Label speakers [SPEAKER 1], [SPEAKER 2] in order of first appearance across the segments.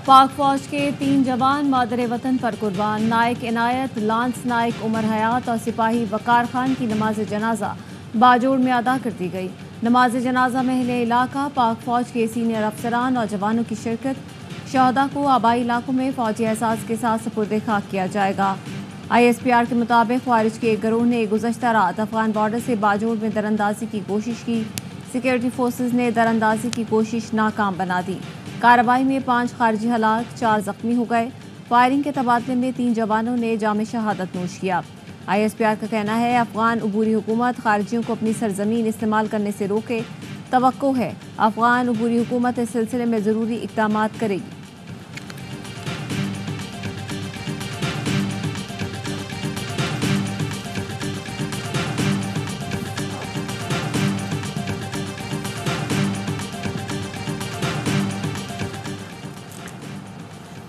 [SPEAKER 1] पाक फौज के 3 जवान मादरे वतन पर कुर्बान। नायक इनायत, लांस नायक उमर हयात और सिपाही वकार खान की नमाज जनाजा बाजोड़ में अदा कर दी गई। नमाज जनाजा में अहले इलाका, पाक फौज के सीनियर अफसरान और जवानों की शिरकत। शहदा को आबाई इलाकों में फौजी एहसास के साथ सुपुर्द खाक किया जाएगा। ISPR के मुताबिक ख्वारिज के एक गिरोह ने गुज़श्ता रात अफगान बॉर्डर से बाजोड़ में दरअंदाजी की कोशिश की। सिक्योरिटी फोर्सेज ने दरअंदाजी की कोशिश नाकाम बना दी। कार्रवाई में 5 खारजी हलाक, 4 जख्मी हो गए। फायरिंग के तबादले में 3 जवानों ने जाम शहादत नोश किया। ISPR का कहना है अफगान अबूरी हुकूमत खारजियों को अपनी सरजमीन इस्तेमाल करने से रोके। तवक्को है अफगान अबूरी हुकूमत इस सिलसिले में ज़रूरी इक़दाम करेगी।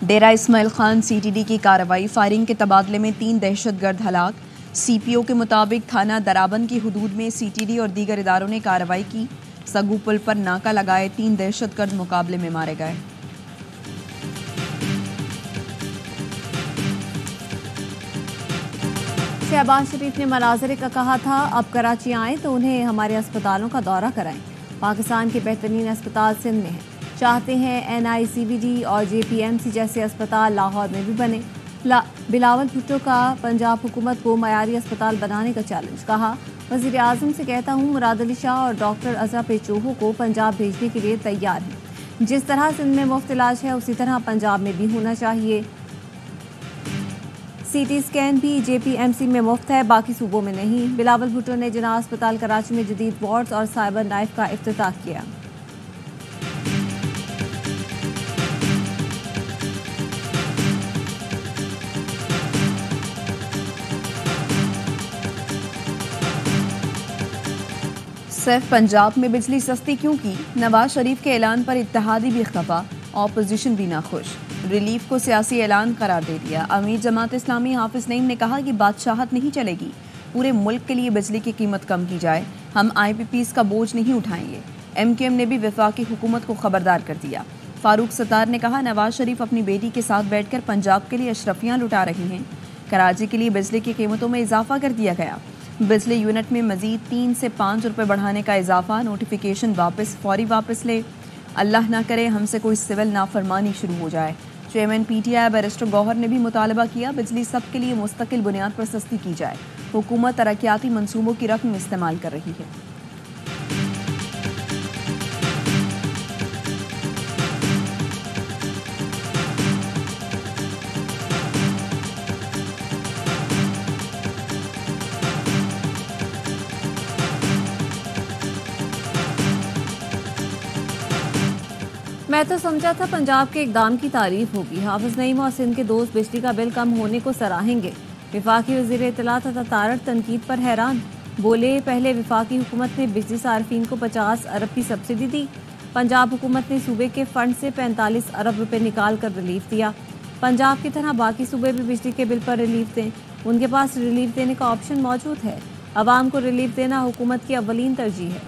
[SPEAKER 2] डेरा इस्माइल खान CTD की कार्रवाई, फायरिंग के तबादले में 3 दहशतगर्द हलाक। CPO के मुताबिक थाना दराबन की हदूद में CTD और दीगर इदारों ने कार्रवाई की। सगू पुल पर नाका लगाए 3 दहशतगर्द मुकाबले में मारे गए।
[SPEAKER 1] शहबाज शरीफ ने मनाजरे का कहा था अब कराची आएँ तो उन्हें हमारे अस्पतालों का दौरा कराएं। पाकिस्तान के बेहतरीन अस्पताल सिंध में हैं। चाहते हैं NICVD और JPMC जैसे अस्पताल लाहौर में भी बने। बिलावल भुट्टो का पंजाब हुकूमत को मयारी अस्पताल बनाने का चैलेंज। कहा वज़ीर आज़म से कहता हूँ मुराद अली शाह और डॉक्टर अज़ा पेचोहो को पंजाब भेजने के लिए तैयार हैं। जिस तरह सिंध में मुफ्त इलाज है उसी तरह पंजाब में भी होना चाहिए। CT स्कैन भी JPMC में मुफ्त है, बाकी सूबों में नहीं। बिलावल भुट्टो ने जिन्ना अस्पताल कराची में जदीद वार्ड्स और साइबर नाइफ का इफ्तिताह किया।
[SPEAKER 2] सिर्फ पंजाब में बिजली सस्ती क्यों की? नवाज शरीफ के ऐलान पर इत्तेहादी भी खफा, ऑपोजिशन भी नाखुश। रिलीफ को सियासी ऐलान करार दे दिया। अमीर जमात इस्लामी हाफिज नईम ने कहा कि बादशाहत नहीं चलेगी, पूरे मुल्क के लिए बिजली की कीमत कम की जाए, हम IPPs का बोझ नहीं उठाएंगे। MKM ने भी वफाकी हुकूमत को खबरदार कर दिया। फारूक सत्तार ने कहा नवाज शरीफ अपनी बेटी के साथ बैठकर पंजाब के लिए अशरफियाँ लुटा रही हैं। कराची के लिए बिजली की कीमतों में इजाफा कर दिया गया। बिजली यूनिट में मजीद 3 से 5 रुपये बढ़ाने का इजाफा। नोटिफिकेशन फौरी वापस ले, अल्लाह ना करे हमसे कोई सिविल नाफरमानी शुरू हो जाए। चेयरमैन PTI बैरिस्टर गौहर ने भी मुतालबा किया बिजली सब के लिए मुस्तकिल बुनियाद पर सस्ती की जाए। हुकूमत तरक्याती मंसूबों की रकम इस्तेमाल कर रही है।
[SPEAKER 1] मैं तो समझा था पंजाब के इकदाम की तारीफ होगी। हाफिज नईम और सिंध के दोस्त बिजली का बिल कम होने को सराहेंगे। विफाकी वज़ीर इत्तलात अता तारड़ तनकीद पर हैरान। बोले पहले विफाकी हुकूमत ने बिजली सार्फिन को 50 अरब की सब्सिडी दी। पंजाब हुकूमत ने सूबे के फंड से 45 अरब रुपए निकाल कर रिलीफ दिया। पंजाब की तरह बाकी सूबे भी बिजली के बिल पर रिलीफ दें। उनके पास रिलीफ देने का ऑप्शन मौजूद है। अवाम को रिलीफ देना हुकूमत की अव्वलीन तरजीह है।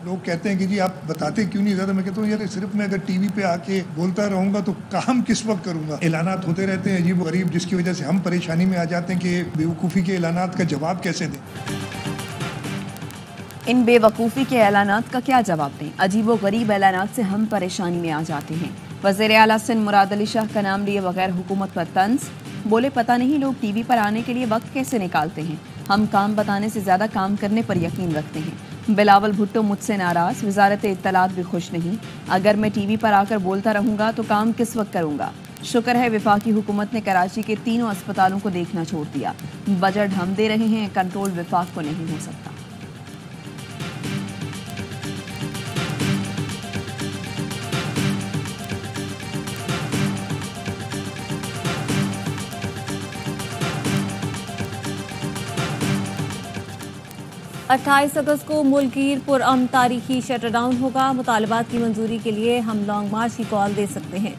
[SPEAKER 3] लोग कहते हैं कि जी आप बताते क्यों नहीं ज़्यादा। मैं कहता हूँ यार सिर्फ मैं अगर टीवी पे आके बोलता रहूँगा तो काम किस वक्त करूँगा। ऐलानात होते रहते हैं अजीब गरीब, जिसकी वजह से हम परेशानी में आ जाते हैं कि बेवकूफ़ी के ऐलानात का जवाब कैसे दें।
[SPEAKER 2] इन बेवकूफ़ी के ऐलानात का क्या जवाब दें? अजीब गरीब ऐलानात से हम परेशानी में आ जाते हैं। वज़ीर आला सिंध मुराद अली शाह का नाम लिए बगैर हुकूमत पर तंज। बोले पता नहीं लोग टीवी पर आने के लिए वक्त कैसे निकालते हैं। हम काम बताने से ज़्यादा काम करने पर यकीन रखते हैं। बिलावल भुट्टो मुझसे नाराज़, वजारत इत्तलात भी खुश नहीं। अगर मैं टीवी पर आकर बोलता रहूँगा तो काम किस वक्त करूँगा। शुक्र है वफाकी हुकूमत ने कराची के 3 अस्पतालों को देखना छोड़ दिया। बजट हम दे रहे हैं, कंट्रोल वफाक को नहीं हो सकता।
[SPEAKER 1] अट्ठाईस अगस्त को मुल्कीर पुरअमन तारीखी शटर डाउन होगा। मुतालबात की मंजूरी के लिए हम लॉन्ग मार्च की कॉल दे सकते हैं।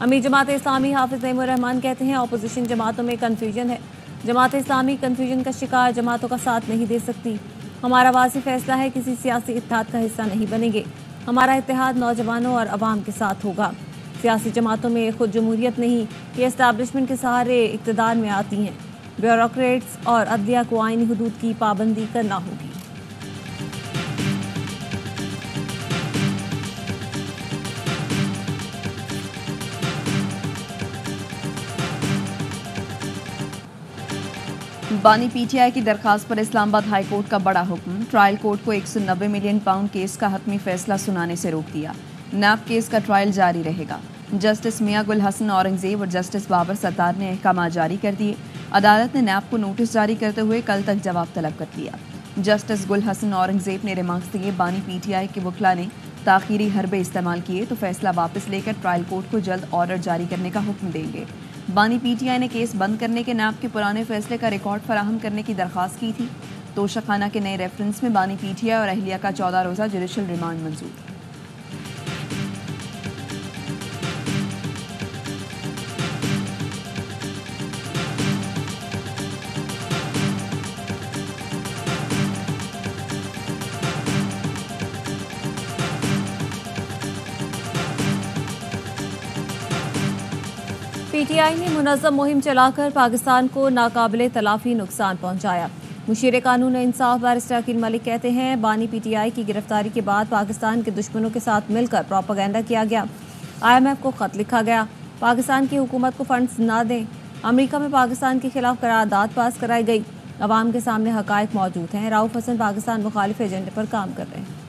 [SPEAKER 1] अमीर जमात इस्लामी हाफिज नईम रहमान कहते हैं अपोजिशन जमातों में कन्फ्यूजन है। जमात इस्लामी कन्फ्यूजन का शिकार जमातों का साथ नहीं दे सकती। हमारा वाज़ेह फैसला है, किसी सियासी इत्तेहाद का हिस्सा नहीं बनेंगे। हमारा इत्तेहाद नौजवानों और अवाम के साथ होगा। सियासी जमातों में खुद जमहूरियत नहीं, ये एस्टैब्लिशमेंट के सहारे इक़्तिदार में आती हैं। ब्यूरोक्रेट्स और अदलिया को आईनी हुदूद की पाबंदी करना होगी।
[SPEAKER 2] बानी पीटीआई की दरखास्त पर इस्लामाबाद हाई कोर्ट का बड़ा हुक्म। ट्रायल कोर्ट को 190 मिलियन पाउंड केस का हतमी फैसला सुनाने से रोक दिया। नैब केस का ट्रायल जारी रहेगा। जस्टिस मियां गुल हसन औरंगजेब और जस्टिस बाबर सत्तार ने अहकाम जारी कर दिए। अदालत ने नैब को नोटिस जारी करते हुए कल तक जवाब तलब कर लिया। जस्टिस गुल हसन औरंगजेब ने रिमार्क्स दिए, बानी पीटीआई के वकला ने ताखीरी हरबे इस्तेमाल किए तो फैसला वापस लेकर ट्रायल कोर्ट को जल्द ऑर्डर जारी करने का हुक्म देंगे। बानी पीटीआई ने केस बंद करने के नैब के पुराने फैसले का रिकॉर्ड फराहम करने की दरख्वास्त की थी। तोशाखाना के नए रेफरेंस में बानी पीटीआई और अहलिया का 14 रोज़ा जुडिशल रिमांड मंजूर।
[SPEAKER 1] पीटीआई ने मुनज़्ज़म मुहिम चलाकर पाकिस्तान को नाकाबिले तलाफी नुकसान पहुंचाया। मुशीर कानून इंसाफ बैरिस्टर अकील मलिक कहते हैं, बानी पीटीआई की गिरफ्तारी के बाद पाकिस्तान के दुश्मनों के साथ मिलकर प्रोपेगेंडा किया गया। IMF को खत लिखा गया, पाकिस्तान की हुकूमत को फंड्स ना दें। अमेरिका में पाकिस्तान के खिलाफ करारदाद पास कराई गई। अवाम के सामने हकायक मौजूद हैं। राउफ हसन पाकिस्तान मुखालिफ एजेंडे पर काम कर रहे हैं।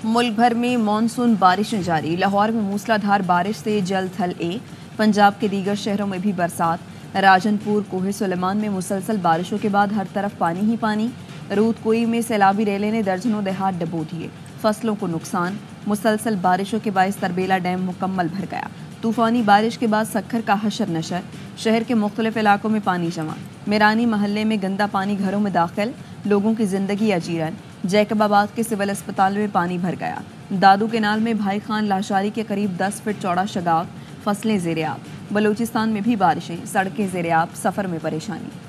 [SPEAKER 2] मुल्क भर में मानसून बारिशें जारी। लाहौर में मूसलाधार बारिश से जल थल ए। पंजाब के दीगर शहरों में भी बरसात। राजनपुर कोहे सुलेमान में मुसलसल बारिशों के बाद हर तरफ पानी ही पानी। रूदकोई में सैलाबी रेले ने दर्जनों देहात डबो दिए। फसलों को नुकसान। मुसलसल बारिशों के बायस तरबेला डैम मुकम्मल भर गया। तूफानी बारिश के बाद सखर का हशर नशर। शहर के मुख्तलिफ इलाकों में पानी जमा। मेरानी महल्ले में गंदा पानी घरों में दाखिल, लोगों की जिंदगी अजीरन। जैकबाबाद के सिविल अस्पताल में पानी भर गया। दादू केनाल में भाई खान लाशारी के करीब 10 फीट चौड़ा शगाफ। फसलें ज़ेर-ए-आब। बलूचिस्तान में भी बारिशें, सड़कें ज़ेर-ए-आब, सफ़र में परेशानी।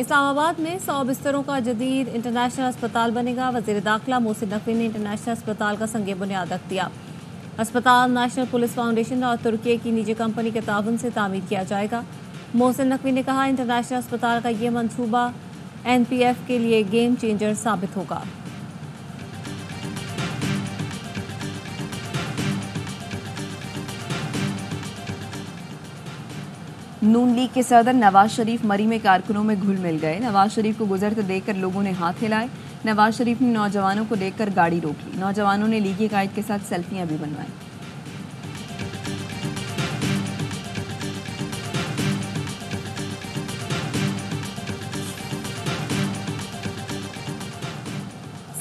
[SPEAKER 1] इस्लामाबाद में 100 बिस्तरों का जदीद इंटरनेशनल अस्पताल बनेगा। वज़ीर दाखिला मोहसिन नकवी ने इंटरनेशनल अस्पताल का संग बुनियाद रख दिया। अस्पताल नेशनल पुलिस फाउंडेशन और तुर्की की निजी कंपनी के ताउन से तामीर किया जाएगा। मोहसिन नकवी ने कहा, इंटरनेशनल अस्पताल का ये मंसूबा NPF के लिए गेम चेंजर साबित होगा।
[SPEAKER 2] नून लीग के सदर नवाज शरीफ मरी में कारकुनों में घुल मिल गए। नवाज शरीफ को गुजरते देखकर लोगों ने हाथ हिलाए। नवाज शरीफ ने नौजवानों को देखकर गाड़ी रोक ली। नौजवानों ने लीगी कायद के साथ सेल्फियां भी बनवाई।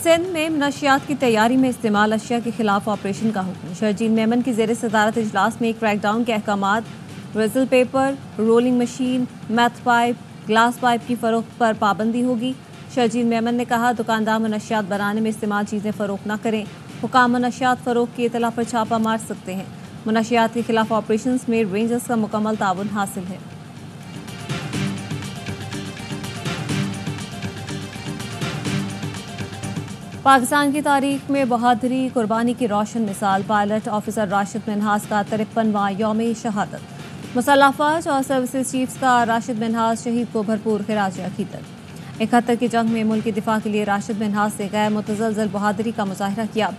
[SPEAKER 1] सिंध में नशियात की तैयारी में इस्तेमाल अशिया के खिलाफ ऑपरेशन का हुक्म। शहजीन मेमन की ज़ेर सदारत इजलास में क्रैकडाउन के अहकामात, vessel paper, rolling machine, meth pipe, glass pipe की फ़रोख्त पर पाबंदी होगी। शहजीन मेमन ने कहा, दुकानदार मनशियात बनाने में इस्तेमाल चीज़ें फ़रोख्त न करें। हुकाम मनशियात फ़रोख्त की इतला पर छापा मार सकते हैं। मनशियात के खिलाफ ऑपरेशन में रेंजर्स का मुकम्मल ताउन हासिल है। पाकिस्तान की तारीख में बहादुरी कुर्बानी की रोशन मिसाल, पायलट ऑफिसर राशिद मिन्हास का 53वां यौम शहादत। मुसल्लह अफवाज और सर्विसेज चीफ्स का राशिद मिन्हास शहीद को भरपूर खिराज अकीदत। 71 की जंग में मुल्क के दिफा के लिए राशिद मिन्हास ने गैर मुतज़लज़ल बहादुरी का मुजाहिरा किया।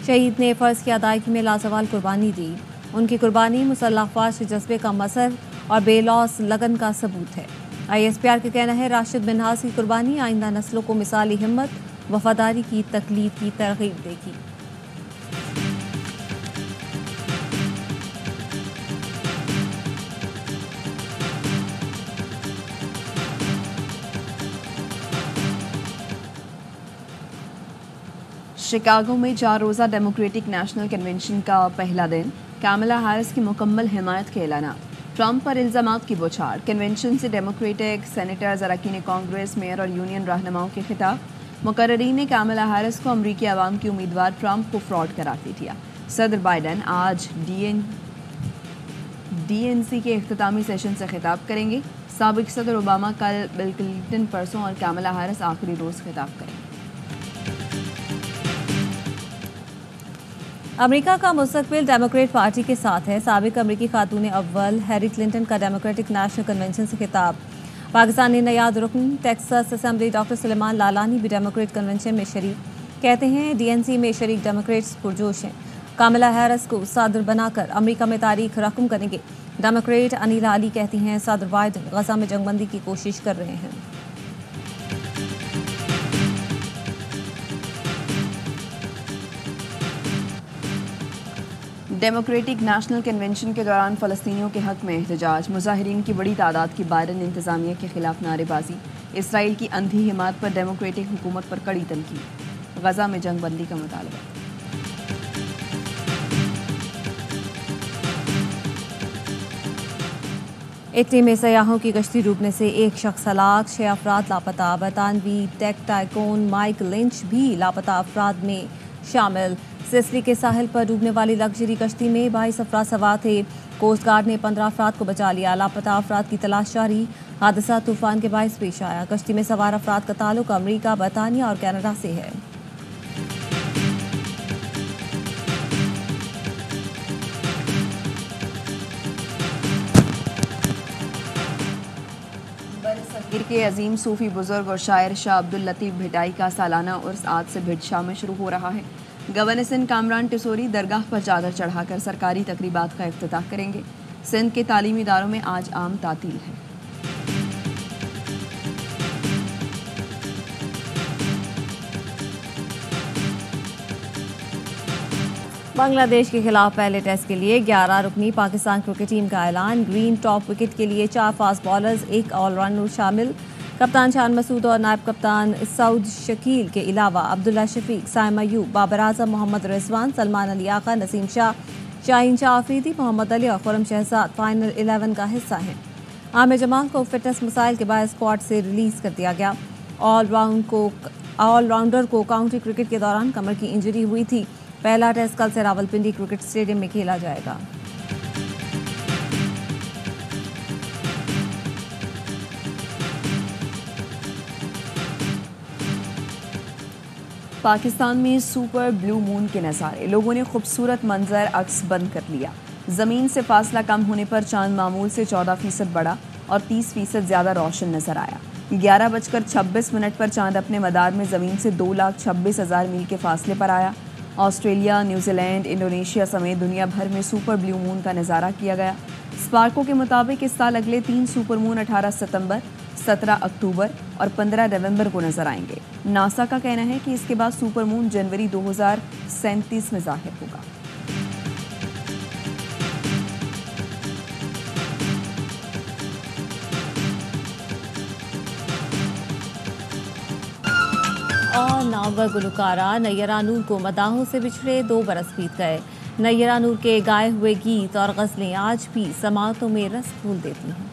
[SPEAKER 1] शहीद ने फ़र्ज़ की अदायगी में लाजवाल कुर्बानी दी। उनकी कुर्बानी मुसल्लह अफवाज के जज्बे का मसर और बेलौस लगन का सबूत है। ISPR का कहना है, राशिद मिन्हास की कुर्बानी आइंदा नस्लों को मिसाली हिम्मत, वफादारी की तकलीफ की तरगीब देगी।
[SPEAKER 2] शिकागो में 4 रोज़ा डेमोक्रेटिक नेशनल कन्वेंशन का पहला दिन, कैमला हैरिस की मुकम्मल हिमायत के ऐलान। ट्रंप पर इल्ज़ामात की बौछार, कन्वेंशन से डेमोक्रेटिक सेनेटर्स, अरकान कांग्रेस, मेयर और यूनियन रहनुमाओं के खिताब। मुकर्ररीन ने कैमला हैरिस को अमरीकी आवाम की उम्मीदवार ट्रंप को फ्रॉड करार दे दिया। सदर बाइडन आज डीएनसी के इख्तितामी सेशन से खिताब करेंगे। साबिक सदर ओबामा कल, बिल क्लिंटन परसों और कैमला हैरिस आखिरी रोज़ खिताब करेंगे।
[SPEAKER 1] अमेरिका का मुस्तकबिल डेमोक्रेट पार्टी के साथ है। साबिक अमरीकी खातून अव्वल हैरी क्लिंटन का डेमोक्रेटिक नेशनल कन्वेंशन से खिताब। पाकिस्तानी नयाद रुकन Texas assembly doctor Suleman Lalani भी डेमोक्रेट कन्वेंशन में शरीक। कहते हैं डीएनसी में शरीक डेमोक्रेट्स पुरजोश हैं। कैमला हैरिस को सदर बनाकर अमेरिका में तारीख रकम करेंगे। डेमोक्रेट अनीला अली कहती हैं सदर बाइडन गजा में जंगबंदी की कोशिश कर रहे हैं।
[SPEAKER 2] डेमोक्रेटिक नेशनल कन्वेंशन के दौरान फ़लस्तीनियों के हक में एहतजाज, मुजाहिरीन की बड़ी तादाद की बाइडन इंतज़ामिया के खिलाफ नारेबाजी। इसराइल की अंधी हिमायत पर डेमोक्रेटिक हुकूमत पर कड़ी तनकीद। गजा में जंगबंदी का मुतालबा।
[SPEAKER 1] इटली में सयाहों की कश्ती डूबने से एक शख्स हलाक, 6 अफराद लापता। बरतानवी टेक टाइकोन माइक लिंच भी लापता अफराद में शामिल। सिसिली के साहिल पर डूबने वाली लग्जरी कश्ती में 22 अफराद सवार थे। कोस्ट गार्ड ने 15 अफराद को बचा लिया। लापता अफराद की तलाश जारी। हादसा तूफान के बायस पेश आया। कश्ती में सवार अफराद का ताल्लुक अमरीका, बरतानिया और कनाडा से है।
[SPEAKER 2] सगीर के अजीम सूफी बुजुर्ग और शायर शाह अब्दुल लतीफ़ भिटाई का सालाना उर्स आज से भिट शाह में शुरू हो रहा है। गवर्नर सिंध कामरान टिसोरी दरगाह पर चादर चढ़ाकर सरकारी तकरीबात का इफ्तिताह करेंगे। सिंध के तालीमी इदारों में आज आम तातील है।
[SPEAKER 1] बांग्लादेश के खिलाफ पहले टेस्ट के लिए 11 रुकनी पाकिस्तान क्रिकेट टीम का ऐलान। ग्रीन टॉप विकेट के लिए 4 फास्ट बॉलर्स, 1 ऑलराउंडर शामिल। कप्तान शान मसूद और नायब कप्तान सऊद शकील के अलावा अब्दुल्ला शफीक, साइम अयूब, बाबर आजम, मोहम्मद रिजवान, सलमान अली आका, नसीम शाह, शाहीन शाह आफरीदी, मोहम्मद अली और खुरम शहजाद फाइनल 11 का हिस्सा हैं। आमिर जमाल को फिटनेस मसाइल के बाद स्क्वाड से रिलीज कर दिया गया। ऑलराउंडर को काउंटी क्रिकेट के दौरान कमर की इंजरी हुई थी। पहला टेस्ट कल से रावलपिंडी क्रिकेट स्टेडियम में खेला जाएगा।
[SPEAKER 2] पाकिस्तान में सुपर ब्लू मून के नज़ारे, लोगों ने खूबसूरत मंजर अक्स बंद कर लिया। ज़मीन से फासला कम होने पर चांद मामूल से 14% बढ़ा और 30% ज़्यादा रोशन नजर आया। 11:26 पर चांद अपने मदार में ज़मीन से 2,26,000 मील के फासले पर आया। ऑस्ट्रेलिया, न्यूजीलैंड, इंडोनेशिया समेत दुनिया भर में सुपर ब्लू मून का नज़ारा किया गया। स्पार्को के मुताबिक इस साल अगले 3 सुपर मून 18 सितंबर, 17 अक्टूबर और 15 नवंबर को नजर आएंगे। नासा का कहना है कि इसके बाद सुपर मून जनवरी 2037 में ज़ाहिर होगा।
[SPEAKER 1] और नामवर गुलकारा नैयरा नूर को मदाहों से बिछड़े 2 बरस बीत गए। नैयरा नूर के गाए हुए गीत और गज़लें आज भी समातों में रस फूल देती हैं।